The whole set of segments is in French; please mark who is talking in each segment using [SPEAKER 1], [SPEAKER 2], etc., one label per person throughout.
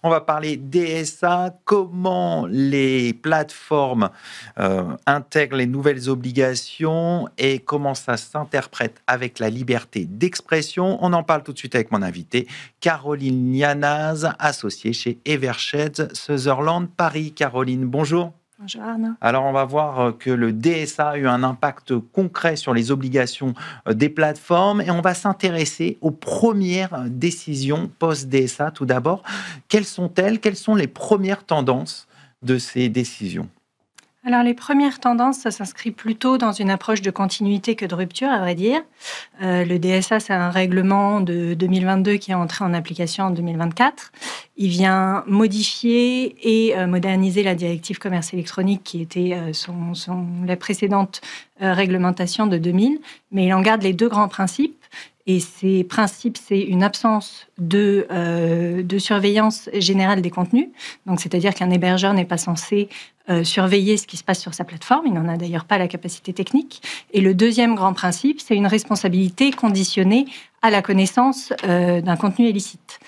[SPEAKER 1] On va parler DSA, comment les plateformes intègrent les nouvelles obligations et comment ça s'interprète avec la liberté d'expression. On en parle tout de suite avec mon invitée, Caroline Yanaz, associée chez Eversheds Sutherland Paris. Caroline, bonjour.
[SPEAKER 2] Bonjour Arnaud.
[SPEAKER 1] Alors, on va voir que le DSA a eu un impact concret sur les obligations des plateformes et on va s'intéresser aux premières décisions post-DSA. Tout d'abord, quelles sont-elles? Quelles sont les premières tendances de ces décisions?
[SPEAKER 2] Alors, les premières tendances, ça s'inscrit plutôt dans une approche de continuité que de rupture, à vrai dire. Le DSA, c'est un règlement de 2022 qui est entré en application en 2024. Il vient modifier et moderniser la directive commerce électronique qui était la précédente réglementation de 2000, mais il en garde les deux grands principes. Et ces principes, c'est une absence de surveillance générale des contenus. Donc, c'est-à-dire qu'un hébergeur n'est pas censé surveiller ce qui se passe sur sa plateforme. Il n'en a d'ailleurs pas la capacité technique. Et le deuxième grand principe, c'est une responsabilité conditionnée à la connaissance d'un contenu illicite.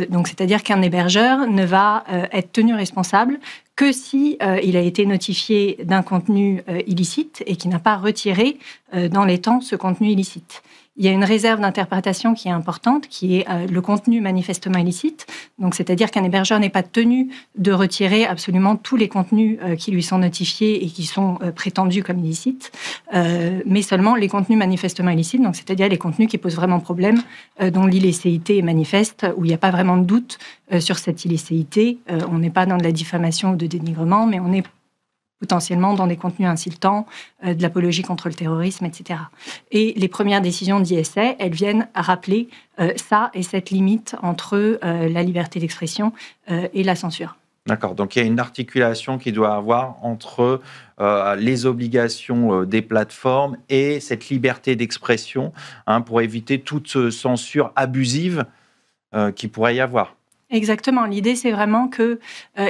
[SPEAKER 2] Donc, c'est-à-dire qu'un hébergeur ne va être tenu responsable que si il a été notifié d'un contenu illicite et qu'il n'a pas retiré dans les temps ce contenu illicite. Il y a une réserve d'interprétation qui est importante, qui est le contenu manifestement illicite. Donc, c'est-à-dire qu'un hébergeur n'est pas tenu de retirer absolument tous les contenus qui lui sont notifiés et qui sont prétendus comme illicites, mais seulement les contenus manifestement illicites, donc c'est-à-dire les contenus qui posent vraiment problème, dont l'illicéité est manifeste, où il n'y a pas vraiment de doute sur cette illicéité. On n'est pas dans de la diffamation ou de dénigrement, mais on est potentiellement dans des contenus insultants, de l'apologie contre le terrorisme, etc. Et les premières décisions d'ISA, elles viennent rappeler ça et cette limite entre la liberté d'expression et la censure.
[SPEAKER 1] D'accord, donc il y a une articulation qui doit avoir entre les obligations des plateformes et cette liberté d'expression pour éviter toute censure abusive qui pourrait y avoir.
[SPEAKER 2] Exactement. L'idée, c'est vraiment que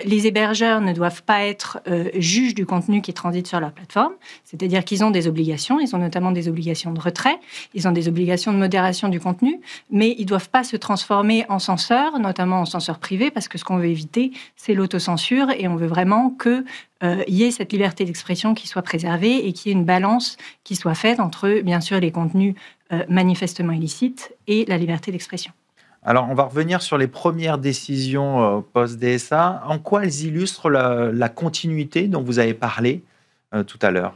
[SPEAKER 2] les hébergeurs ne doivent pas être juges du contenu qui transite sur leur plateforme. C'est-à-dire qu'ils ont des obligations. Ils ont notamment des obligations de retrait. Ils ont des obligations de modération du contenu. Mais ils ne doivent pas se transformer en censeurs, notamment en censeurs privés, parce que ce qu'on veut éviter, c'est l'autocensure. Et on veut vraiment qu'il y ait cette liberté d'expression qui soit préservée et qu'il y ait une balance qui soit faite entre, bien sûr, les contenus manifestement illicites et la liberté d'expression.
[SPEAKER 1] Alors, on va revenir sur les premières décisions post-DSA. En quoi elles illustrent la continuité dont vous avez parlé tout à l'heure?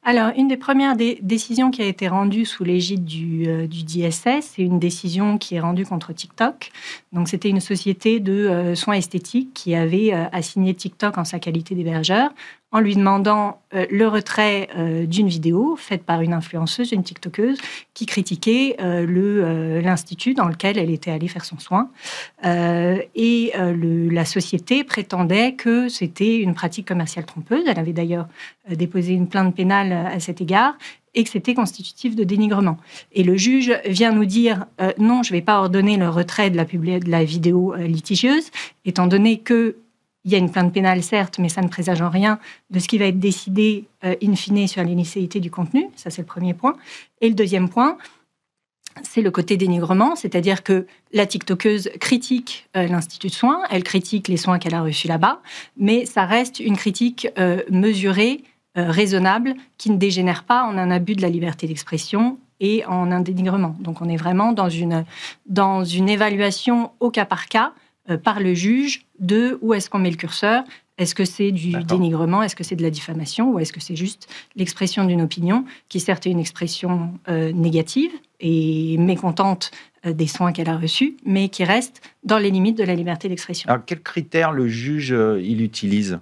[SPEAKER 2] Alors, une des premières décisions qui a été rendue sous l'égide du DSA, c'est une décision qui est rendue contre TikTok. Donc, c'était une société de soins esthétiques qui avait assigné TikTok en sa qualité d'hébergeur en lui demandant le retrait d'une vidéo faite par une influenceuse, une TikTokeuse, qui critiquait l'institut dans lequel elle était allée faire son soin. La société prétendait que c'était une pratique commerciale trompeuse. Elle avait d'ailleurs déposé une plainte pénale à cet égard et que c'était constitutif de dénigrement. Et le juge vient nous dire non, je ne vais pas ordonner le retrait de la vidéo litigieuse, étant donné que il y a une plainte pénale, certes, mais ça ne présage en rien de ce qui va être décidé in fine sur l'illicéité du contenu. Ça, c'est le premier point. Et le deuxième point, c'est le côté dénigrement, c'est-à-dire que la TikTokeuse critique l'Institut de soins, elle critique les soins qu'elle a reçus là-bas, mais ça reste une critique mesurée, raisonnable, qui ne dégénère pas en un abus de la liberté d'expression et en un dénigrement. Donc, on est vraiment dans une évaluation au cas par cas, par le juge de où est-ce qu'on met le curseur. Est-ce que c'est du dénigrement? Est-ce que c'est de la diffamation? Ou est-ce que c'est juste l'expression d'une opinion qui, certes, est une expression négative et mécontente des soins qu'elle a reçus, mais qui reste dans les limites de la liberté d'expression?
[SPEAKER 1] Alors, quels critères le juge il utilise?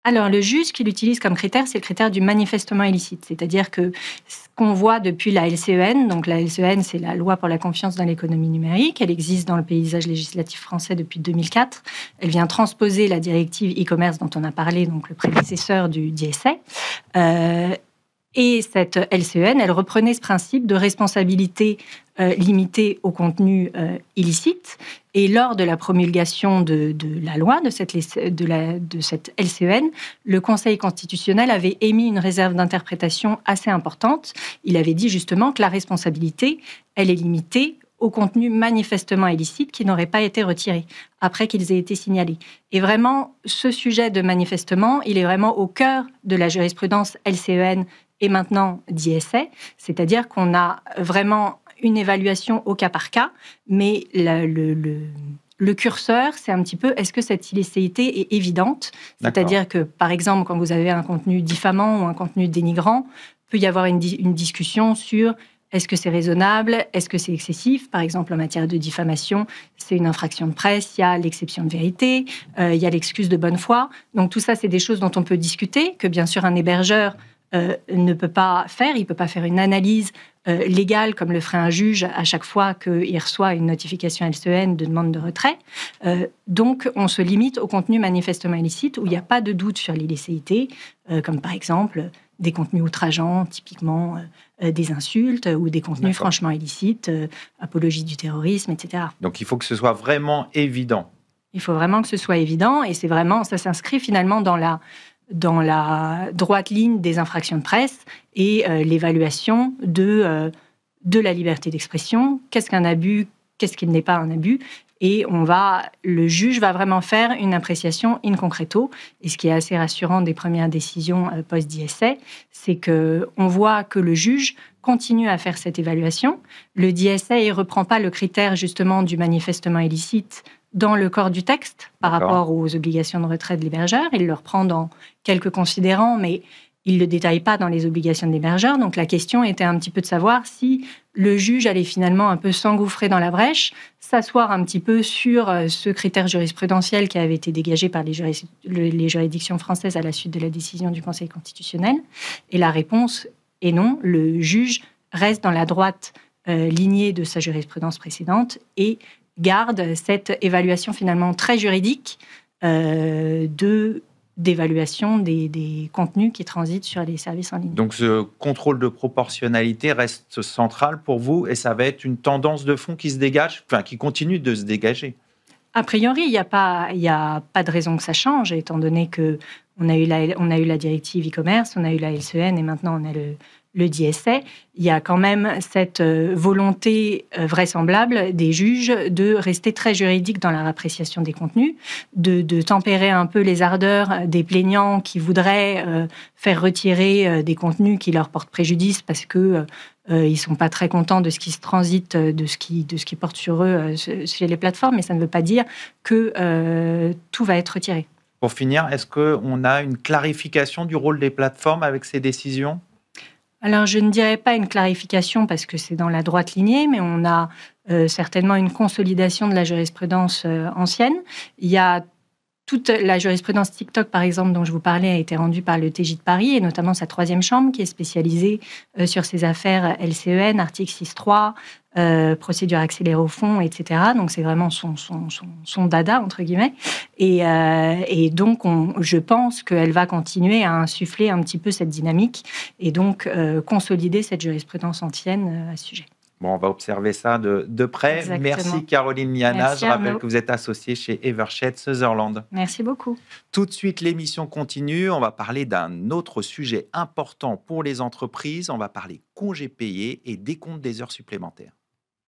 [SPEAKER 2] Alors, le juge, ce qu'il utilise comme critère, c'est le critère du manifestement illicite. C'est-à-dire que ce qu'on voit depuis la LCEN, donc la LCEN, c'est la loi pour la confiance dans l'économie numérique. Elle existe dans le paysage législatif français depuis 2004. Elle vient transposer la directive e-commerce dont on a parlé, donc le prédécesseur du DSA. Et cette LCEN, elle reprenait ce principe de responsabilité limitée au contenu illicite. Et lors de la promulgation de la loi, de cette LCEN, le Conseil constitutionnel avait émis une réserve d'interprétation assez importante. Il avait dit justement que la responsabilité, elle est limitée aux contenus manifestement illicites qui n'auraient pas été retirés après qu'ils aient été signalés. Et vraiment, ce sujet de manifestement, il est vraiment au cœur de la jurisprudence LCEN et maintenant d'ISA, c'est-à-dire qu'on a vraiment une évaluation au cas par cas, mais le curseur, c'est un petit peu, est-ce que cette illicéité est évidente ? C'est-à-dire que, par exemple, quand vous avez un contenu diffamant ou un contenu dénigrant, peut y avoir une discussion sur est-ce que c'est raisonnable, est-ce que c'est excessif ? Par exemple, en matière de diffamation, c'est une infraction de presse, il y a l'exception de vérité, il y a l'excuse de bonne foi. Donc tout ça, c'est des choses dont on peut discuter, que bien sûr un hébergeur ne peut pas faire. Il ne peut pas faire une analyse légale comme le ferait un juge à chaque fois qu'il reçoit une notification LCEN de demande de retrait. Donc, on se limite au contenu manifestement illicite où il n'y a pas de doute sur l'illicéité, comme par exemple des contenus outrageants, typiquement des insultes, ou des contenus franchement illicites, apologie du terrorisme, etc.
[SPEAKER 1] Donc, il faut que ce soit vraiment évident.
[SPEAKER 2] Il faut vraiment que ce soit évident, et c'est vraiment, ça s'inscrit finalement dans la droite ligne des infractions de presse et l'évaluation de la liberté d'expression. Qu'est-ce qu'un abus ? Qu'est-ce qu'il n'est pas un abus ? Et le juge va vraiment faire une appréciation in concreto. Et ce qui est assez rassurant des premières décisions post-DSA, c'est qu'on voit que le juge continue à faire cette évaluation. Le DSA ne reprend pas le critère justement du manifestement illicite dans le corps du texte par rapport aux obligations de retrait de l'hébergeur. Il le reprend dans quelques considérants, mais il ne le détaille pas dans les obligations de l'hébergeur. Donc la question était un petit peu de savoir si le juge allait finalement un peu s'engouffrer dans la brèche, s'asseoir un petit peu sur ce critère jurisprudentiel qui avait été dégagé par les juridictions françaises à la suite de la décision du Conseil constitutionnel. Et la réponse est non. Le juge reste dans la droite lignée de sa jurisprudence précédente et garde cette évaluation finalement très juridique d'évaluation des contenus qui transitent sur les services en ligne.
[SPEAKER 1] Donc ce contrôle de proportionnalité reste central pour vous et ça va être une tendance de fond qui se dégage, enfin qui continue de se dégager.
[SPEAKER 2] A priori, il n'y a pas de raison que ça change, étant donné qu'on a eu la directive e-commerce, on a eu la LCEN et maintenant on a le DSA. Il y a quand même cette volonté vraisemblable des juges de rester très juridiques dans leur appréciation des contenus, de tempérer un peu les ardeurs des plaignants qui voudraient faire retirer des contenus qui leur portent préjudice parce que ils ne sont pas très contents de ce qui se transite, de ce qui porte sur eux chez les plateformes, mais ça ne veut pas dire que tout va être retiré.
[SPEAKER 1] Pour finir, est-ce qu'on a une clarification du rôle des plateformes avec ces décisions ?
[SPEAKER 2] Alors, je ne dirais pas une clarification parce que c'est dans la droite lignée, mais on a certainement une consolidation de la jurisprudence ancienne. Il y a toute la jurisprudence TikTok, par exemple, dont je vous parlais, a été rendue par le TJ de Paris, et notamment sa troisième chambre, qui est spécialisée sur ces affaires LCEN, article 6.3, procédure accélérée au fond, etc. Donc, c'est vraiment son dada, entre guillemets. Et donc, je pense qu'elle va continuer à insuffler un petit peu cette dynamique et donc consolider cette jurisprudence ancienne à ce sujet.
[SPEAKER 1] Bon, on va observer ça de près.
[SPEAKER 2] Exactement.
[SPEAKER 1] Merci Caroline Liana.
[SPEAKER 2] Merci,
[SPEAKER 1] je rappelle
[SPEAKER 2] Arnaud.
[SPEAKER 1] que vous êtes associée chez Evershed Sutherland.
[SPEAKER 2] Merci beaucoup.
[SPEAKER 1] Tout de suite, l'émission continue. On va parler d'un autre sujet important pour les entreprises. On va parler congés payés et décompte des heures supplémentaires.